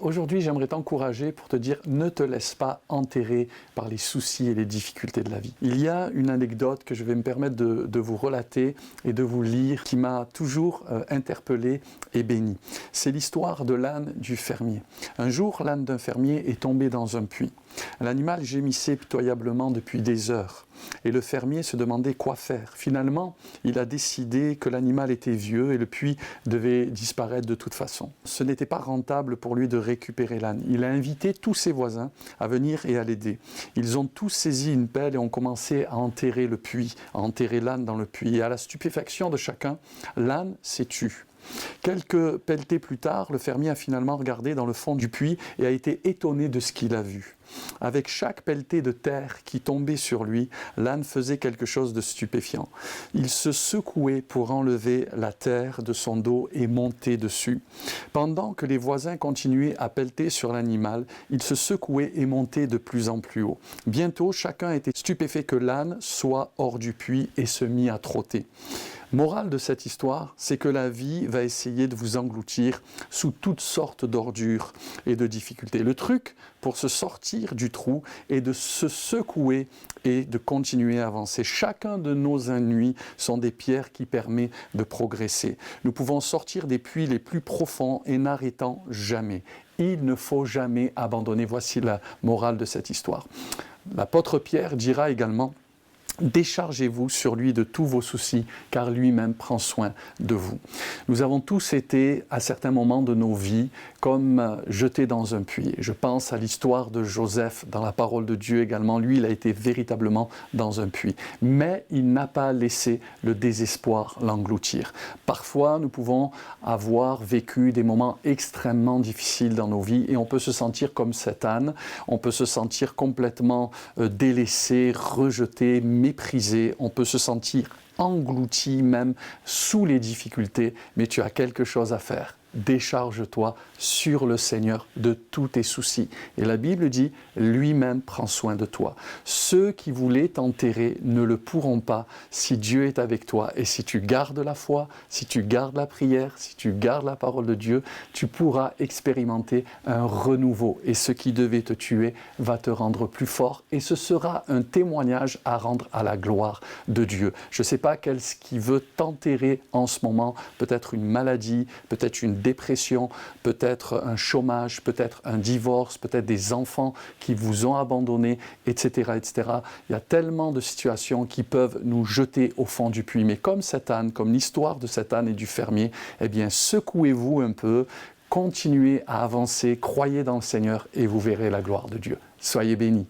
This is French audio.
Aujourd'hui, j'aimerais t'encourager pour te dire ne te laisse pas enterrer par les soucis et les difficultés de la vie. Il y a une anecdote que je vais me permettre de vous relater et de vous lire qui m'a toujours interpellé et béni. C'est l'histoire de l'âne du fermier. Un jour, l'âne d'un fermier est tombé dans un puits. L'animal gémissait pitoyablement depuis des heures et le fermier se demandait quoi faire. Finalement, il a décidé que l'animal était vieux et le puits devait disparaître de toute façon. Ce n'était pas rentable pour lui de récupérer l'âne. Il a invité tous ses voisins à venir et à l'aider. Ils ont tous saisi une pelle et ont commencé à enterrer le puits, à enterrer l'âne dans le puits. Et à la stupéfaction de chacun, l'âne s'est tu. Quelques pelletées plus tard, le fermier a finalement regardé dans le fond du puits et a été étonné de ce qu'il a vu. Avec chaque pelletée de terre qui tombait sur lui, l'âne faisait quelque chose de stupéfiant. Il se secouait pour enlever la terre de son dos et monter dessus. Pendant que les voisins continuaient à pelleter sur l'animal, il se secouait et montait de plus en plus haut. Bientôt, chacun était stupéfait que l'âne soit hors du puits et se mit à trotter. Morale de cette histoire, c'est que la vie va essayer de vous engloutir sous toutes sortes d'ordures et de difficultés. Le truc pour se sortir du trou est de se secouer et de continuer à avancer. Chacun de nos ennuis sont des pierres qui permettent de progresser. Nous pouvons sortir des puits les plus profonds et n'arrêtant jamais. Il ne faut jamais abandonner. Voici la morale de cette histoire. L'apôtre Pierre dira également: déchargez-vous sur lui de tous vos soucis, car lui-même prend soin de vous. Nous avons tous été, à certains moments de nos vies, comme jetés dans un puits. Je pense à l'histoire de Joseph dans la parole de Dieu également. Lui, il a été véritablement dans un puits. Mais il n'a pas laissé le désespoir l'engloutir. Parfois, nous pouvons avoir vécu des moments extrêmement difficiles dans nos vies et on peut se sentir comme cet âne, on peut se sentir complètement délaissé, rejeté, méprisé, on peut se sentir englouti même sous les difficultés, mais tu as quelque chose à faire. Décharge-toi sur le Seigneur de tous tes soucis. Et la Bible dit, lui-même prend soin de toi. Ceux qui voulaient t'enterrer ne le pourront pas si Dieu est avec toi. Et si tu gardes la foi, si tu gardes la prière, si tu gardes la parole de Dieu, tu pourras expérimenter un renouveau. Et ce qui devait te tuer va te rendre plus fort. Et ce sera un témoignage à rendre à la gloire de Dieu. Je ne sais pas ce qui veut t'enterrer en ce moment. Peut-être une maladie, peut-être une dépression, peut-être un chômage, peut-être un divorce, peut-être des enfants qui vous ont abandonné, etc., etc. Il y a tellement de situations qui peuvent nous jeter au fond du puits. Mais comme cet âne, comme l'histoire de cet âne et du fermier, eh bien, secouez-vous un peu, continuez à avancer, croyez dans le Seigneur et vous verrez la gloire de Dieu. Soyez bénis.